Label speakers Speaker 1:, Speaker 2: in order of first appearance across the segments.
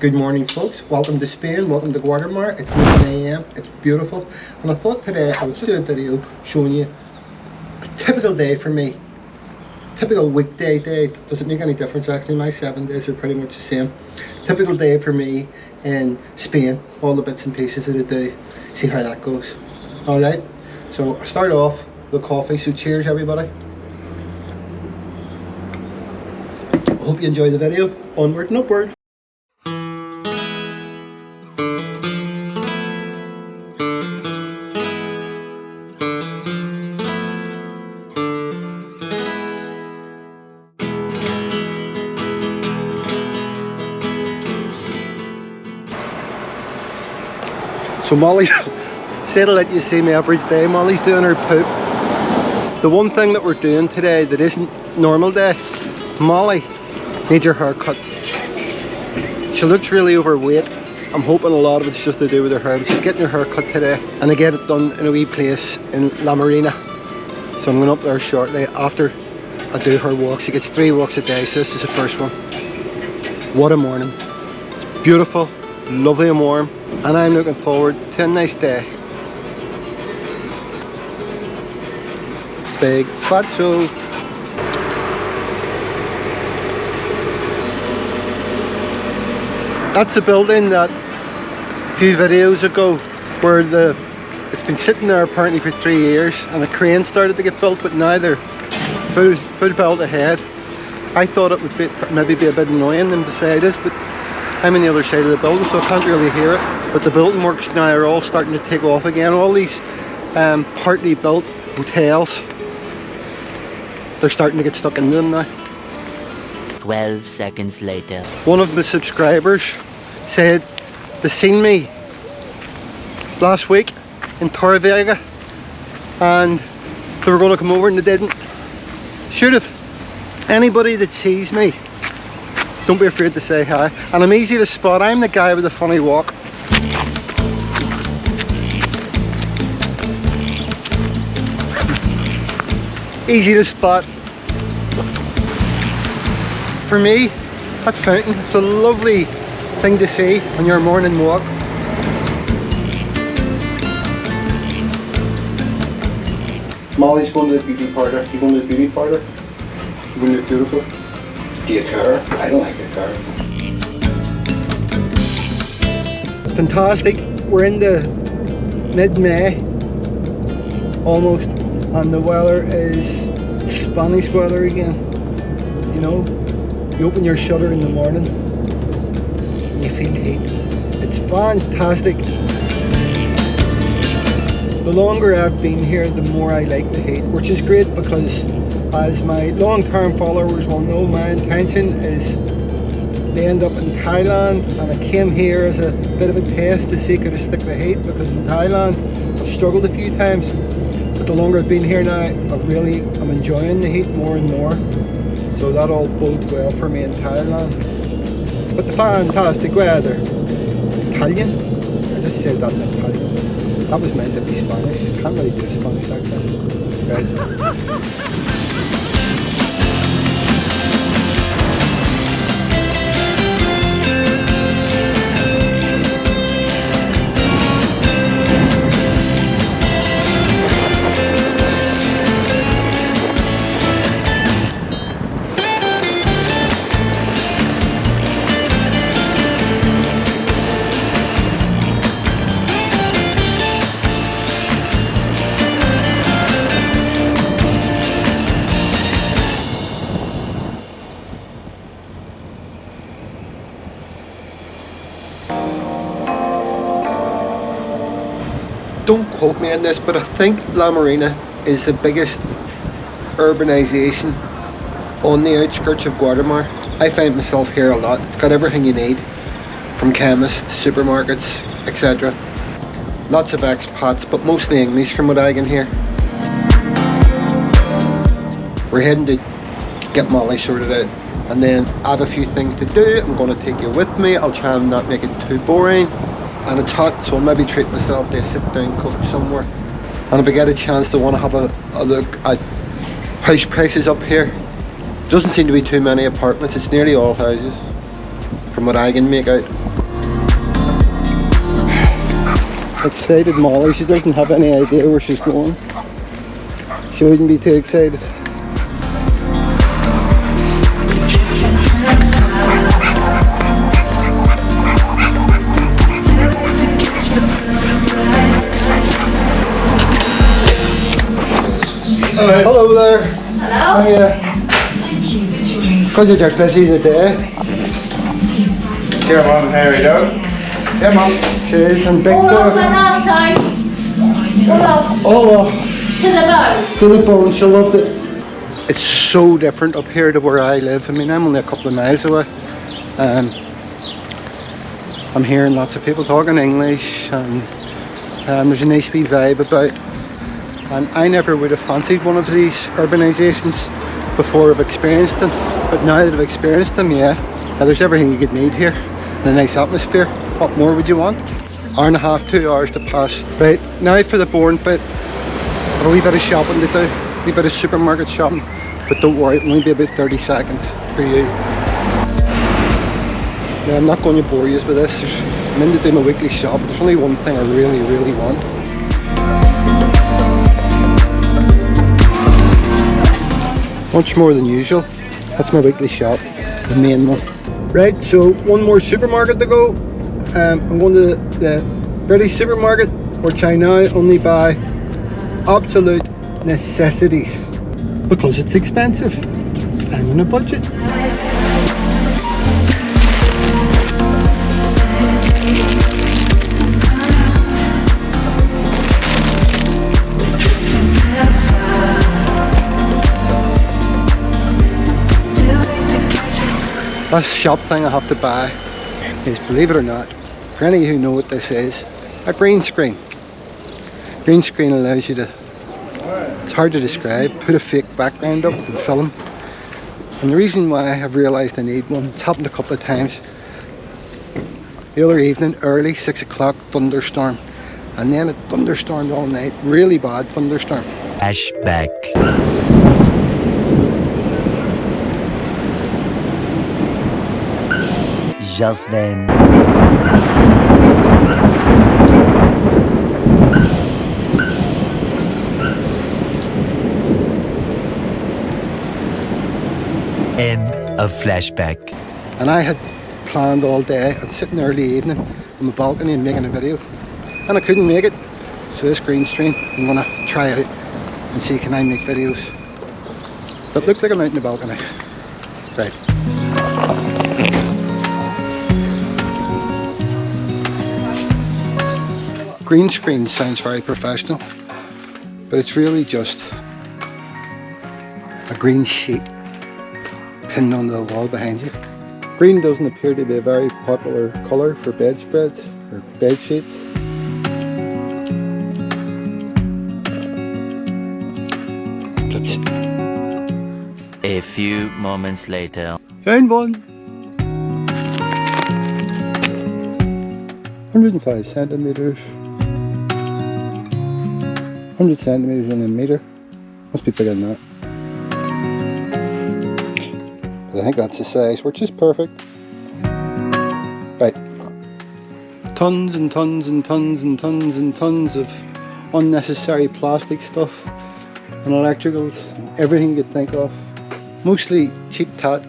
Speaker 1: Good morning, folks. Welcome to Spain. Welcome to Guatemala. It's 9 a.m. It's beautiful. And I thought today I would do a video showing you a typical day for me. Typical weekday day. Doesn't make any difference actually. My 7 days are pretty much the same. Typical day for me in Spain. All the bits and pieces that I do. See how that goes. Alright. So I start off with coffee. So cheers everybody. I hope you enjoy the video. Onward and upward. So Molly's said to let you see me every day. Molly's doing her poop. The one thing that we're doing today that isn't normal day, Molly needs her haircut. She looks really overweight. I'm hoping a lot of it's just to do with her hair. But she's getting her haircut today, and I get it done in a wee place in La Marina. So I'm going up there shortly after I do her walk. She gets 3 walks a day, so this is the first one. What a morning. It's beautiful, lovely and warm. And I'm looking forward to a nice day. Big fatso. That's the building that a few videos ago where it's been sitting there apparently for 3 years and a crane started to get built, but now they're full built ahead. I thought it would maybe be a bit annoying than beside us, but I'm on the other side of the building so I can't really hear it. But the building works now are all starting to take off again. All these partly built hotels, they're starting to get stuck into them now.
Speaker 2: 12 seconds later.
Speaker 1: One of my subscribers said they seen me last week in Torrevieja and they were going to come over and they didn't. Should have. Anybody that sees me, don't be afraid to say hi. And I'm easy to spot. I'm the guy with the funny walk. Easy to spot. For me, that fountain, it's a lovely thing to see on your morning walk. Molly's going to the beauty parlour. You going to the beauty parlour? You going to look beautiful? Do you care? I don't like your car. Fantastic. We're in the mid-May almost, and the weather is Spanish weather again. You know, you open your shutter in the morning and you feel heat. It's fantastic. The longer I've been here, the more I like the heat, which is great because as my long-term followers will know, my intention is to end up in Thailand, and I came here as a bit of a test to see could I stick the heat, because in Thailand I've struggled a few times, but the longer I've been here now, I'm enjoying the heat more and more, so that all bodes well for me in Thailand. But the fantastic weather. Italian? I just said that in Italian. That was meant to be Spanish. I can't really do a Spanish accent. Right. Don't quote me on this, but I think La Marina is the biggest urbanization on the outskirts of Guatemala. I find myself here a lot. It's got everything you need, from chemists, supermarkets, etc. Lots of expats, but mostly English from what I can hear. We're heading to get Molly sorted out, and then I have a few things to do. I'm going to take you with me. I'll try and not make it too boring. And it's hot, so I'll maybe treat myself to a sit-down cook somewhere. And if I get a chance to want to have a look at house prices up here, doesn't seem to be too many apartments. It's nearly all houses, from what I can make out. Excited Molly, she doesn't have any idea where she's going. She wouldn't be too excited. Hello there.
Speaker 3: Hello?
Speaker 1: Hiya. Because you're busy today.
Speaker 4: Here, Mum, here we go.
Speaker 1: Yeah, Mum. Cheers and big
Speaker 3: All off
Speaker 1: door.
Speaker 3: the last time. All off
Speaker 1: Oh,
Speaker 3: to the bone.
Speaker 1: to the bone, she loved it. It's so different up here to where I live. I mean, I'm only a couple of miles away. I'm hearing lots of people talking English, and there's a nice wee vibe about. And I never would have fancied one of these urbanisations before I've experienced them. But now that I've experienced them, yeah, there's everything you could need here. And a nice atmosphere. What more would you want? Hour and a half, 2 hours to pass. Right, now for the boring bit. Got a wee bit of shopping to do. A wee bit of supermarket shopping. But don't worry, it'll only be about 30 seconds for you. Now, I'm not going to bore you with this. I'm in to do my weekly shop. There's only one thing I really, really want. Much more than usual. That's my weekly shop, the main one. Right, so one more supermarket to go. I'm going to the British supermarket, which I now only buy absolute necessities because it's expensive. I'm on a budget. Last shop thing I have to buy is, believe it or not, for any who know what this is, a green screen. Green screen allows you to, it's hard to describe, put a fake background up and film. And the reason why I have realised I need one, it's happened a couple of times. The other evening, early, 6 o'clock, thunderstorm. And then it thunderstormed all night, really bad thunderstorm.
Speaker 2: Flashback. Just then. End of flashback.
Speaker 1: And I had planned all day on sitting early evening on the balcony and making a video. And I couldn't make it. So this green screen, I'm gonna try out and see can I make videos that look like I'm out in the balcony. Right. Green screen sounds very professional, but it's really just a green sheet pinned onto the wall behind you. Green doesn't appear to be a very popular colour for bedspreads or bed sheets.
Speaker 2: A few moments later.
Speaker 1: Found one! 105 centimetres. 100 centimetres in a metre. Must be bigger than that. But I think that's the size, which is perfect. Right. Tons and tons and tons and tons and tons of unnecessary plastic stuff and electricals, and everything you could think of. Mostly cheap tat.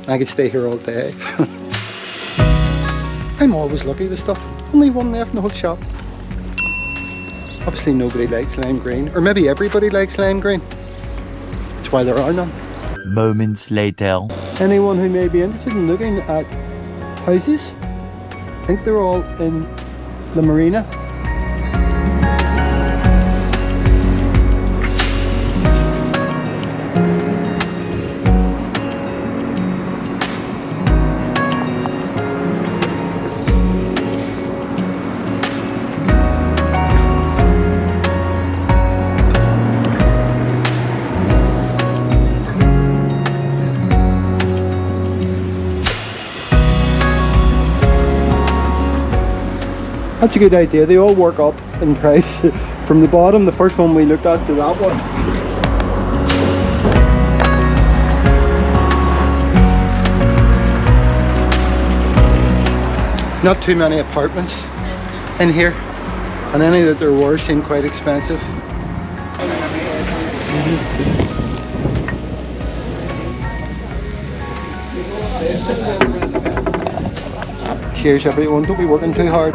Speaker 1: I could stay here all day. I'm always lucky with stuff. Only one left in the whole shop. Obviously nobody likes lime green, or maybe everybody likes lime green. That's why there are none.
Speaker 2: Moments later.
Speaker 1: Anyone who may be interested in looking at houses, I think they're all in the Marina. That's a good idea. They all work up in price from the bottom, the first one we looked at, to that one. Not too many apartments in here. And any that there were seemed quite expensive. Cheers everyone, don't be working too hard.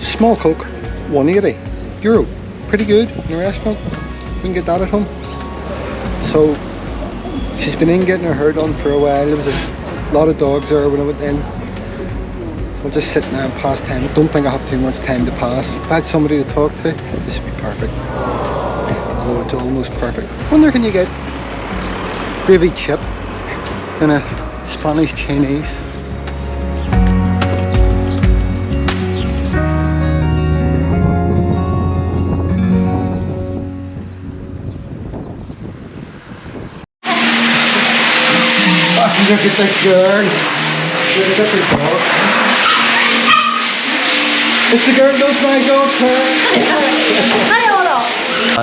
Speaker 1: Small Coke, €180. Pretty good in a restaurant. We can get that at home. So she's been in getting her hair done for a while. There was a lot of dogs there when I went in. So I'm just sitting there and past time. I don't think I have too much time to pass. If I had somebody to talk to, this would be perfect. Although it's almost perfect. Wonder can you get gravy chip in a Spanish Chinese? Look at this girl. Look at this dog. It's the girl knows my dog.
Speaker 3: Hi, Ola.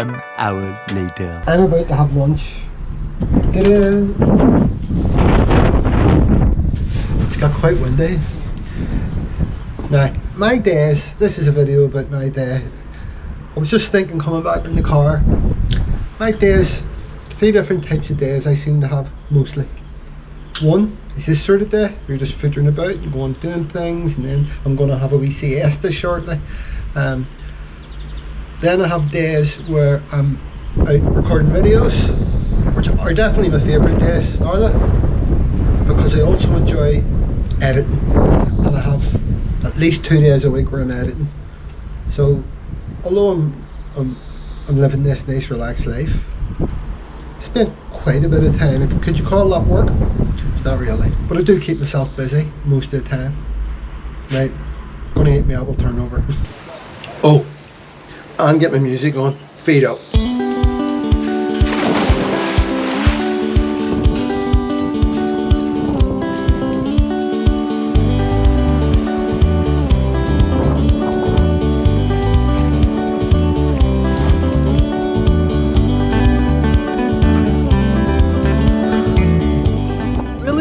Speaker 2: 1 hour later.
Speaker 1: I'm about to have lunch. Ta-da! It's got quite windy. Now, my days, this is a video about my day. I was just thinking coming back in the car. My days, 3 different types of days I seem to have mostly. One is this sort of day, you're just fiddling about and going doing things, and then I'm going to have a wee siesta shortly. Then I have days where I'm out recording videos, which are definitely my favourite days, are they? Because I also enjoy editing, and I have at least 2 days a week where I'm editing. So although I'm living this nice relaxed life, spent quite a bit of time. Could you call that work? It's not really, but I do keep myself busy most of the time. Right, gonna eat my apple turnover. Oh, and get my music on. Feet up.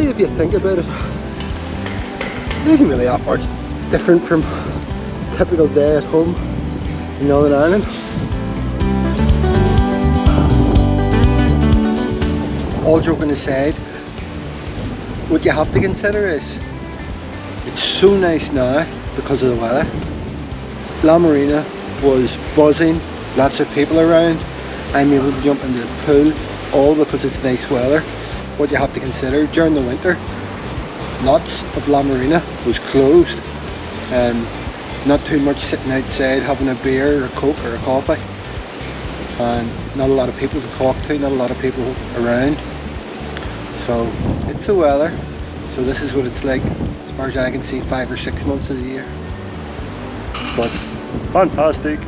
Speaker 1: If you think about it, it isn't really that much different from a typical day at home in Northern Ireland. All joking aside, what you have to consider is it's so nice now because of the weather. La Marina was buzzing, lots of people around. I'm able to jump into the pool all because it's nice weather. What you have to consider, during the winter, lots of La Marina was closed. Not too much sitting outside having a beer or a coke or a coffee, and not a lot of people to talk to, not a lot of people around. So it's the weather. So this is what it's like as far as I can see, 5 or 6 months of the year. But fantastic.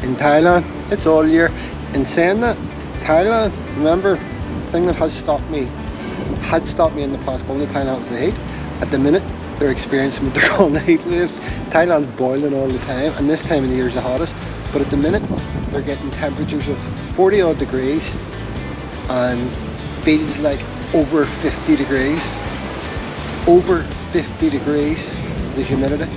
Speaker 1: In Thailand, it's all year. In saying that, Thailand, remember, the thing that had stopped me in the past going to Thailand was the heat. At the minute, they're experiencing what they're calling the heat wave. Thailand's boiling all the time, and this time of the year is the hottest. But at the minute, they're getting temperatures of 40 odd degrees and feels like over 50 degrees. Over 50 degrees, the humidity.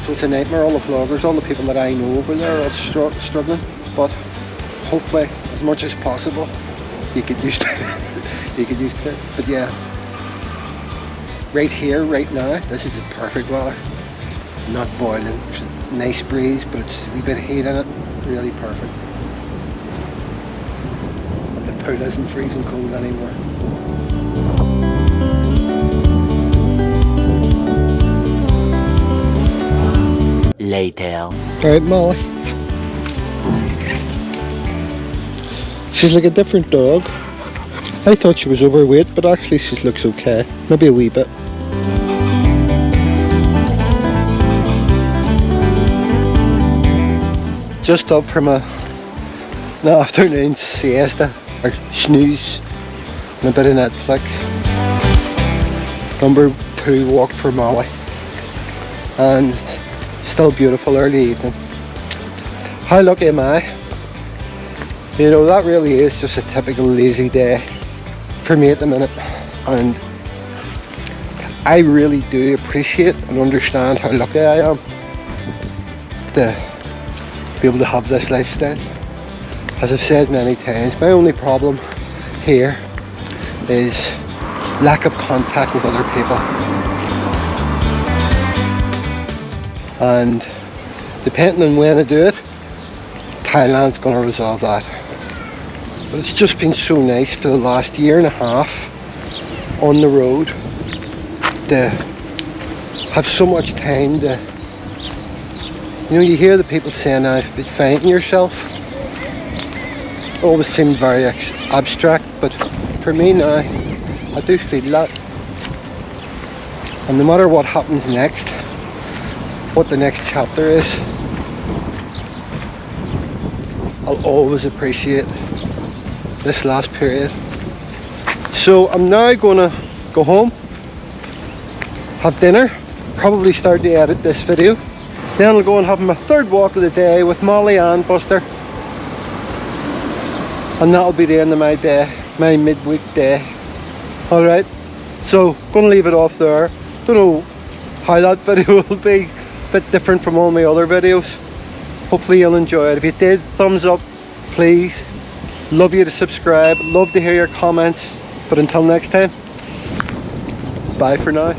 Speaker 1: So it's a nightmare. All the vloggers, all the people that I know over there are all struggling. But hopefully, as much as possible, you get used to it. You get used to it. But yeah, right here, right now, this is the perfect weather. Not boiling, there's a nice breeze, but it's a wee bit of heat in it. Really perfect. But the pool isn't freezing cold anymore.
Speaker 2: Later.
Speaker 1: Alright, Molly. She's like a different dog. I thought she was overweight, but actually she looks okay. Maybe a wee bit. Just up from an afternoon siesta, or snooze, and a bit of Netflix. Number 2 walk for Molly. And still beautiful early evening. How lucky am I? You know, that really is just a typical lazy day for me at the minute, and I really do appreciate and understand how lucky I am to be able to have this lifestyle. As I've said many times, my only problem here is lack of contact with other people. And depending on when I do it, Thailand's going to resolve that. But it's just been so nice for the last year and a half on the road to have so much time to, you know, you hear the people saying now, finding yourself. It always seemed very abstract, but for me now, I do feel that. And no matter what happens next, what the next chapter is, I'll always appreciate this last period. So I'm now gonna go home, have dinner, probably start to edit this video. Then I'll go and have my third walk of the day with Molly and Buster. And that'll be the end of my day, my midweek day. Alright, so gonna leave it off there. Don't know how that video will be, a bit different from all my other videos. Hopefully you'll enjoy it. If you did, thumbs up, please. Love you to subscribe, love to hear your comments. But until next time, bye for now.